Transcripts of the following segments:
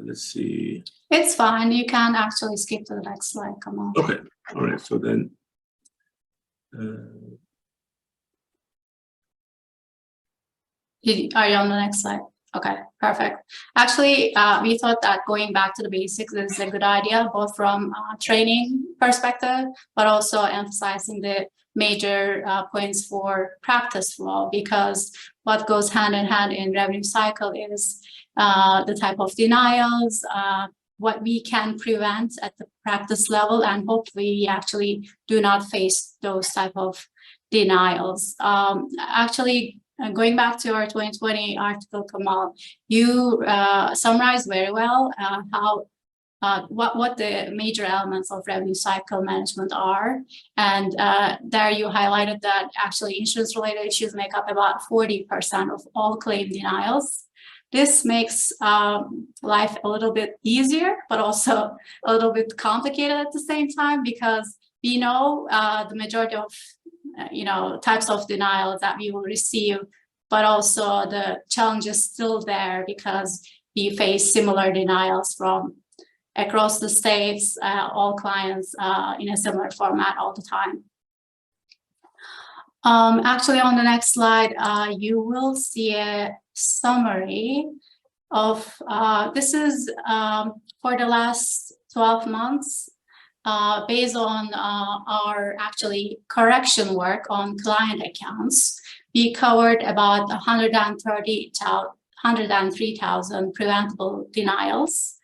let's see. It's fine. You can actually skip to the next slide, Kemal. Okay. All right. So then, Are you on the next slide? Okay, perfect. Actually, we thought that going back to the basics is a good idea, both from a training perspective, but also emphasizing the major points for practice flow, because what goes hand in hand in revenue cycle is the type of denials, what we can prevent at the practice level, and hopefully we actually do not face those type of denials. Actually, going back to our 2020 article, Kemal, you summarized very well what the major elements of revenue cycle management are. And there you highlighted that actually insurance-related issues make up about 40% of all claim denials. This makes life a little bit easier, but also a little bit complicated at the same time, because we know the majority of types of denials that we will receive, but also the challenge is still there because we face similar denials from across the states, all clients in a similar format all the time. Actually, on the next slide, you will see a summary of, this is for the last 12 months, based on our actually correction work on client accounts. We covered about 103,000 preventable denials.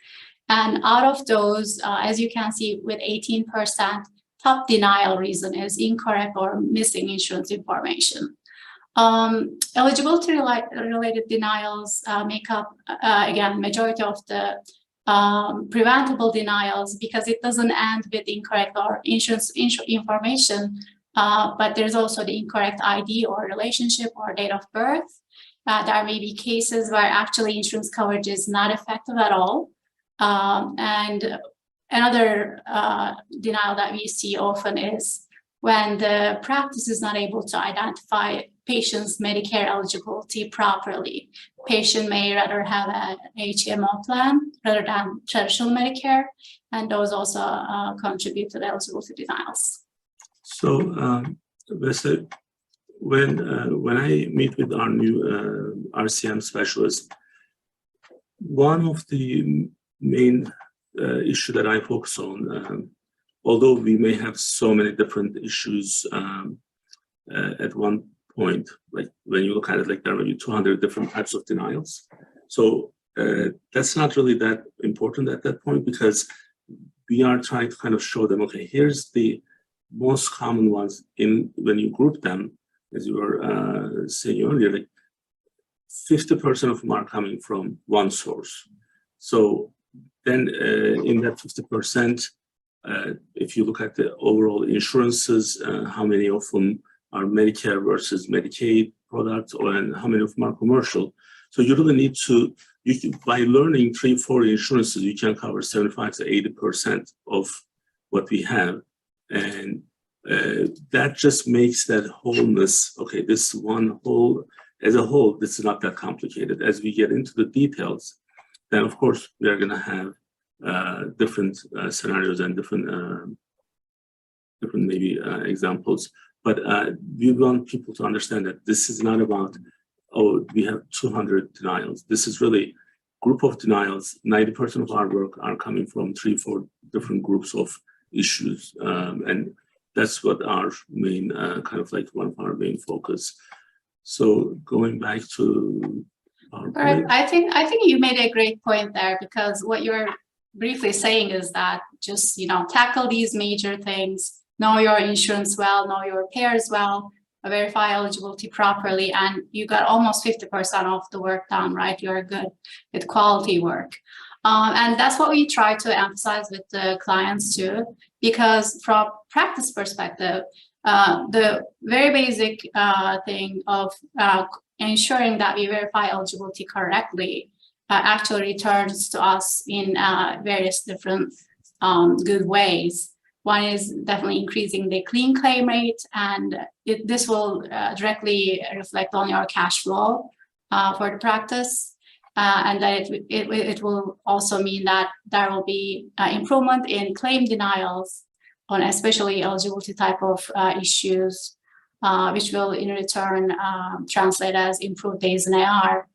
And out of those, as you can see, with 18%, top denial reason is incorrect or missing insurance information. Eligibility-related denials make up, again, majority of the preventable denials, because it doesn't end with incorrect or insurance information, but there's also the incorrect ID or relationship or date of birth. There may be cases where actually insurance coverage is not effective at all. And another denial that we see often is when the practice is not able to identify patient's Medicare eligibility properly. Patient may rather have an HMO plan rather than traditional Medicare, and those also contribute to the eligibility denials. So, when I meet with our new RCM specialist, one of the main issue that I focus on, although we may have so many different issues at one point, like when you look at it, like there are maybe 200 different types of denials. So that's not really that important at that point, because we are trying to kind of show them, okay, here's the most common ones when you group them, as you were saying earlier, like 50% of them are coming from one source. So then in that 50%, if you look at the overall insurances, how many of them are Medicare versus Medicaid products, and how many of them are commercial. So you really need to, by learning 3-4 insurances, you can cover 75 to 80% of what we have. And that just makes that wholeness, okay, this one whole, as a whole, this is not that complicated. As we get into the details, then of course we are going to have different scenarios and different maybe examples. But we want people to understand that this is not about, oh, we have 200 denials. This is really group of denials. 90% of our work are coming from 3-4 different groups of issues, and that's what our main kind of like one of our main focus. So going back to our all right, I think you made a great point there, because what you're briefly saying is that just tackle these major things, know your insurance well, know your payers well, verify eligibility properly, and you got almost 50% of the work done, right? You're good with quality work. And that's what we try to emphasize with the clients too, because from practice perspective, the very basic thing of ensuring that we verify eligibility correctly actually returns to us in various different good ways. One is definitely increasing the clean claim rate, and this will directly reflect on your cash flow for the practice. and that it will also mean that there will be improvement in claim denials on especially eligibility type of issues, which will in return translate as improved days in AR,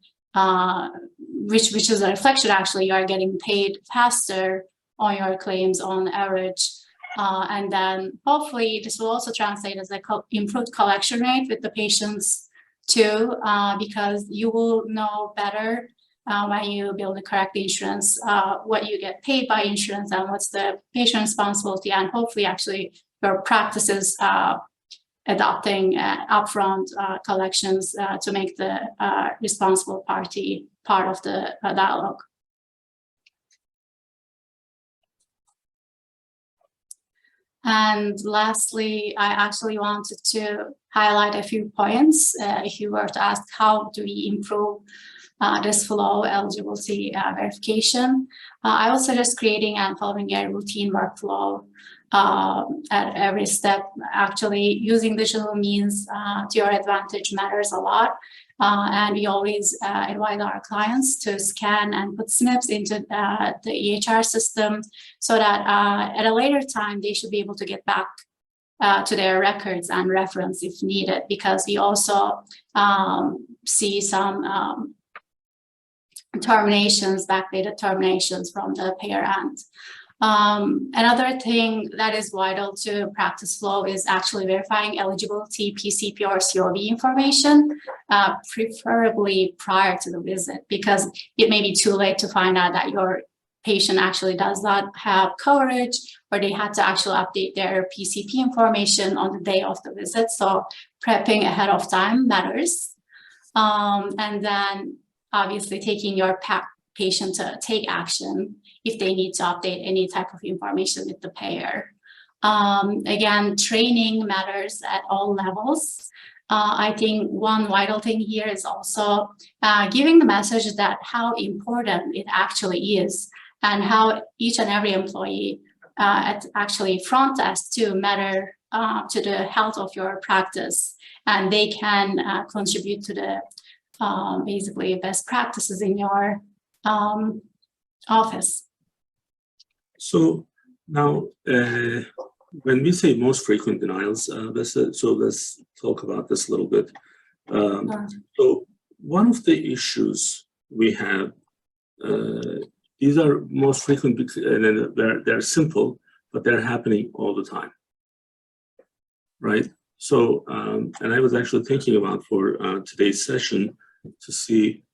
which is a reflection actually you are getting paid faster on your claims on average. And then hopefully this will also translate as improved collection rate with the patients too, because you will know better when you build the correct insurance, what you get paid by insurance and what's the patient responsibility, and hopefully actually your practices adopting upfront collections to make the responsible party part of the dialogue. And lastly, I actually wanted to highlight a few points. If you were to ask how do we improve this flow eligibility verification, I would suggest creating and following a routine workflow at every step. Actually, using digital means to your advantage matters a lot. And we always advise our clients to scan and put SNPs into the EHR system so that at a later time, they should be able to get back to their records and reference if needed, because we also see some terminations, backdated terminations from the payer end. Another thing that is vital to practice flow is actually verifying eligibility, PCP or COV information, preferably prior to the visit, because it may be too late to find out that your patient actually does not have coverage, or they had to actually update their PCP information on the day of the visit. So prepping ahead of time matters. And then obviously taking your patient to take action if they need to update any type of information with the payer. Again, training matters at all levels. I think one vital thing here is also giving the message that how important it actually is, and how each and every employee at actually front desk to matter to the health of your practice, and they can contribute to the basically best practices in your office. So now, when we say most frequent denials, let's talk about this a little bit. So one of the issues we have, these are most frequent, and they're simple, but they're happening all the time, right? So, and I was actually thinking about for today's session to see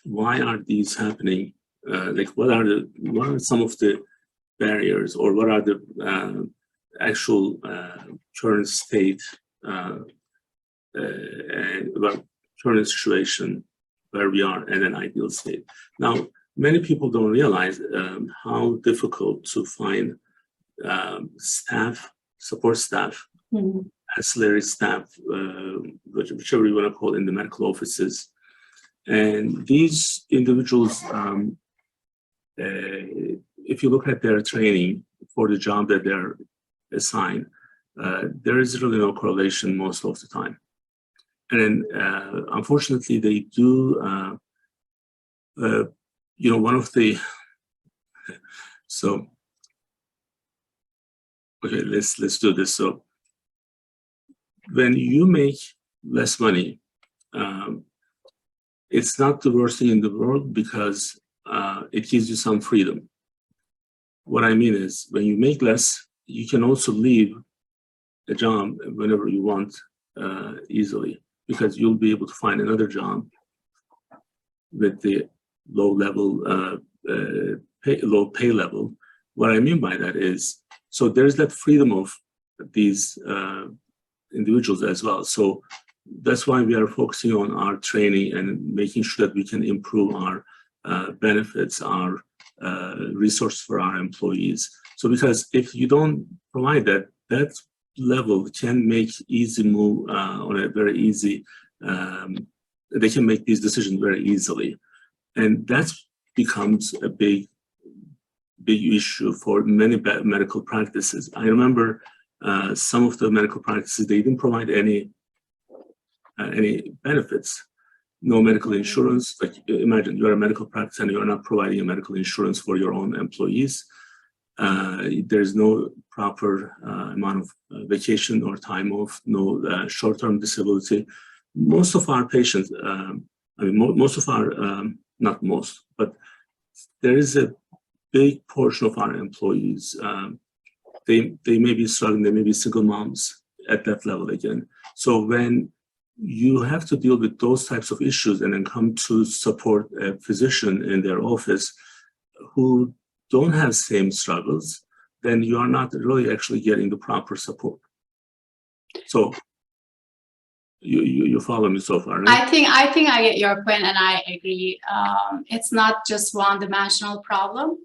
why are these happening. Like what are some of the barriers, or what are the actual current state and current situation where we are in an ideal state. Now, many people don't realize how difficult to find staff, support staff, ancillary staff, whichever you want to call it, in the medical offices. And these individuals, if you look at their training for the job that they're assigned, there is really no correlation most of the time. And unfortunately, they do, you know, one of the, so, okay, let's do this. So when you make less money, it's not the worst thing in the world, because it gives you some freedom. What I mean is, when you make less, you can also leave a job whenever you want easily, because you'll be able to find another job with the low pay level. What I mean by that is, so there's that freedom of these individuals as well. So that's why we are focusing on our training and making sure that we can improve our benefits, our resources for our employees. So because if you don't provide that, that level can make easy move on a very easy, they can make these decisions very easily. And that becomes a big issue for many medical practices. I remember some of the medical practices, they didn't provide any benefits. no medical insurance. Like imagine you're a medical practice and you're not providing a medical insurance for your own employees. There's no proper amount of vacation or time off, no short-term disability. Most of our patients, most of our, not most, but there is a big portion of our employees. They may be struggling, they may be single moms at that level again. So when you have to deal with those types of issues and then come to support a physician in their office who don't have same struggles, then you are not really actually getting the proper support. So you follow me so far, right? I think I get your point, and I agree. It's not just one-dimensional problem.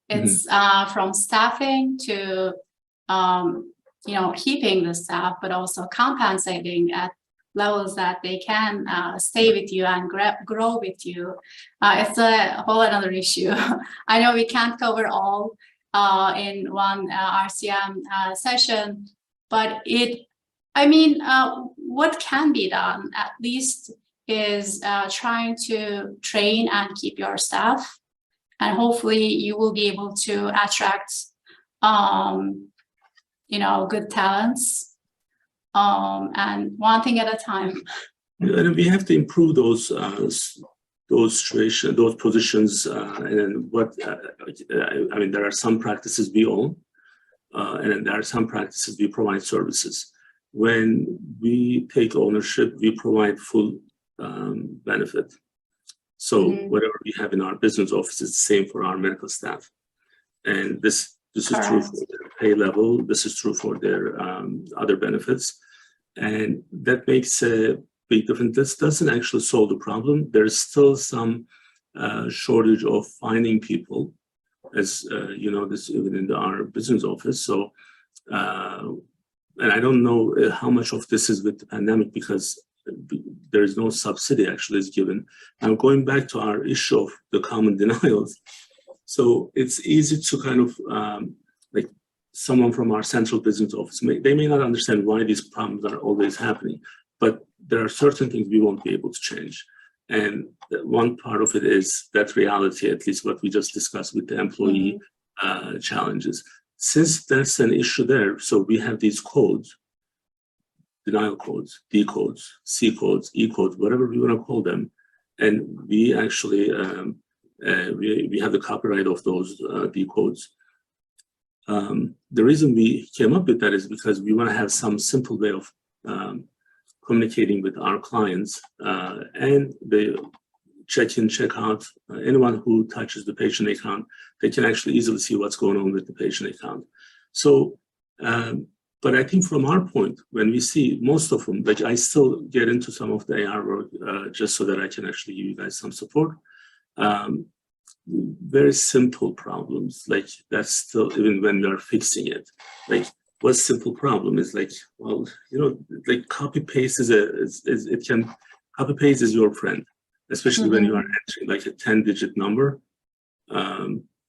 It's from staffing to keeping the staff, but also compensating at levels that they can stay with you and grow with you. It's a whole another issue. I know we can't cover all in one RCM session, but what can be done at least is trying to train and keep your staff, and hopefully you will be able to attract good talents. And one thing at a time. And we have to improve those situations, those positions, and then there are some practices we own, and then there are some practices we provide services. When we take ownership, we provide full benefit. So whatever we have in our business office is the same for our medical staff, and this is true for their pay level. This is true for their other benefits. And that makes a big difference. This doesn't actually solve the problem. There's still some shortage of finding people, as this even in our business office. So, and I don't know how much of this is with the pandemic, because there is no subsidy actually is given. Now, going back to our issue of the common denials, so it's easy to kind of like someone from our central business office, they may not understand why these problems are always happening, but there are certain things we won't be able to change. And one part of it is that reality, at least what we just discussed with the employee challenges. Since that's an issue there, so we have these codes, denial codes, D codes, C codes, E codes, whatever we want to call them. And we actually, we have the copyright of those D codes. The reason we came up with that is because we want to have some simple way of communicating with our clients, and the check-in, check-out, anyone who touches the patient account, they can actually easily see what's going on with the patient account. So, but I think from our point, when we see most of them, like I still get into some of the AR work just so that I can actually give you guys some support. Very simple problems, like that's still, even when we are fixing it, like what's simple problem is like, well, like copy paste copy paste is your friend, especially when you are entering like a 10-digit number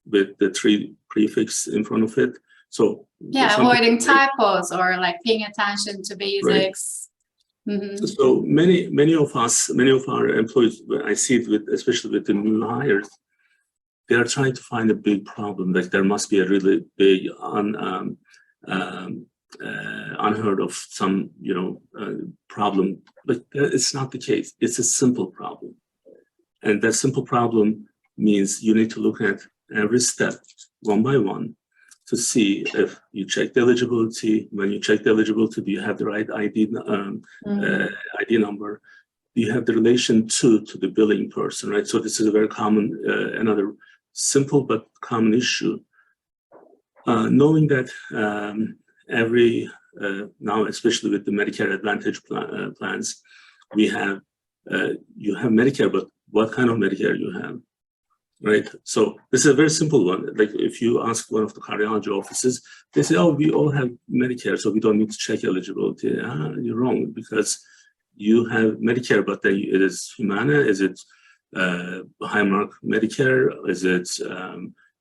with the 3 prefix in front of it. So yeah, avoiding typos or like paying attention to basics. Right. So many of our employees, I see it especially with the new hires, they are trying to find a big problem. Like there must be a really big unheard of some problem, but it's not the case. It's a simple problem, and that simple problem means you need to look at every step one by one to see if you check the eligibility. When you check the eligibility, do you have the right ID ID number? Do you have the relation to the billing person, right? So this is a very common, another simple but common issue. Knowing that every now, especially with the Medicare Advantage plans, we have you have Medicare, but what kind of Medicare you have, right? So this is a very simple one. Like if you ask one of the cardiology offices, they say, "Oh, we all have Medicare, so we don't need to check eligibility." You're wrong, because you have Medicare, but then it is Humana. Is it Highmark Medicare? Is it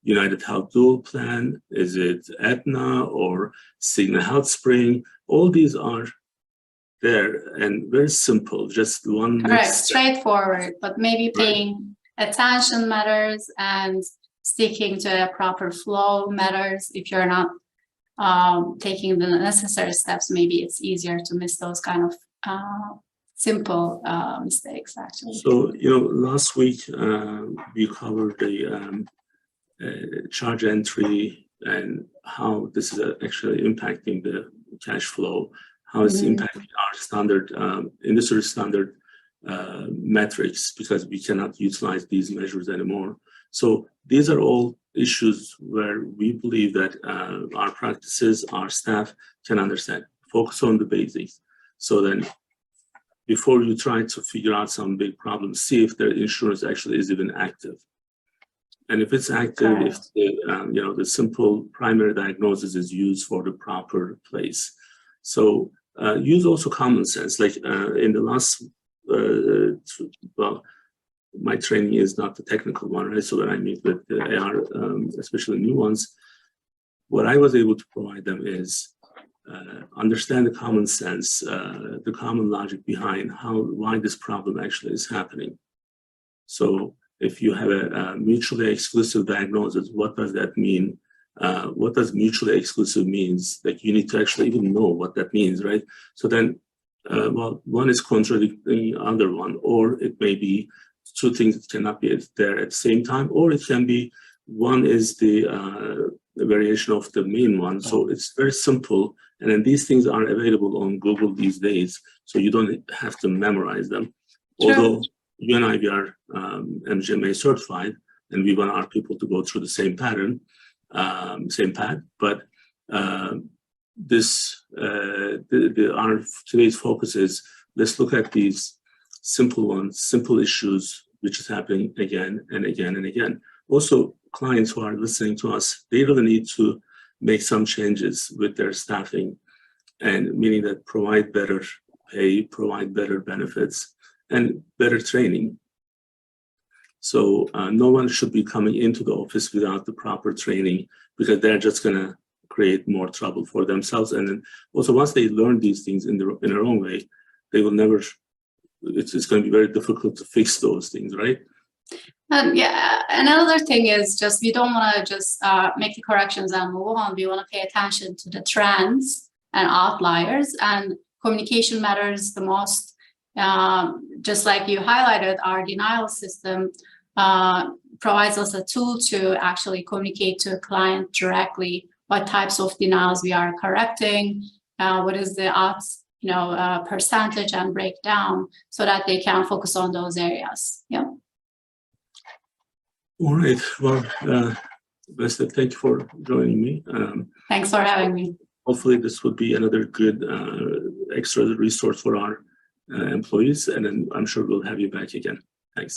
United Health Dual Plan? Is it Aetna or Cigna Health Spring? All these are there and very simple, just one Correct, next step. straightforward, but maybe Right. paying attention matters and sticking to a proper flow matters. If you're not taking the necessary steps, maybe it's easier to miss those kind of simple mistakes, actually. So, last week we covered the charge entry and how this is actually impacting the cash flow, how it's impacting our standard, industry standard metrics, because we cannot utilize these measures anymore. So these are all issues where we believe that our practices, our staff can understand. Focus on the basics. So then before you try to figure out some big problems, see if their insurance actually is even active. And if it's active, if the simple primary diagnosis is used for the proper place. So use also common sense. Like in the last, my training is not the technical one, right? So when I meet with the AR, especially new ones, what I was able to provide them is understand the common sense, the common logic behind why this problem actually is happening. So if you have a mutually exclusive diagnosis, what does that mean? What does mutually exclusive means? Like you need to actually even know what that means, right? So then, one is contradicting the other one, or it may be two things that cannot be there at the same time, or it can be one is the variation of the main one. So it's very simple. And then these things are available on Google these days, so you don't have to memorize them. Sure. Although you and I, we are MGMA certified, and we want our people to go through the same pattern, same path. But our today's focus is, let's look at these simple ones, simple issues, which is happening again and again and again. Also, clients who are listening to us, they really need to make some changes with their staffing, and meaning that provide better pay, provide better benefits, and better training. So no one should be coming into the office without the proper training, because they're just going to create more trouble for themselves. And then also, once they learn these things in their own way, they will never, it's going to be very difficult to fix those things, right? Yeah, another thing is just, we don't want to just make the corrections and move on. We want to pay attention to the trends and outliers, and communication matters the most. Just like you highlighted, our denial system provides us a tool to actually communicate to a client directly what types of denials we are correcting, what is the percentage and breakdown, so that they can focus on those areas. Yeah. All right. Well, Vested, thank you for joining me. Thanks for having me. Hopefully this would be another good extra resource for our employees, and then I'm sure we'll have you back again. Thanks.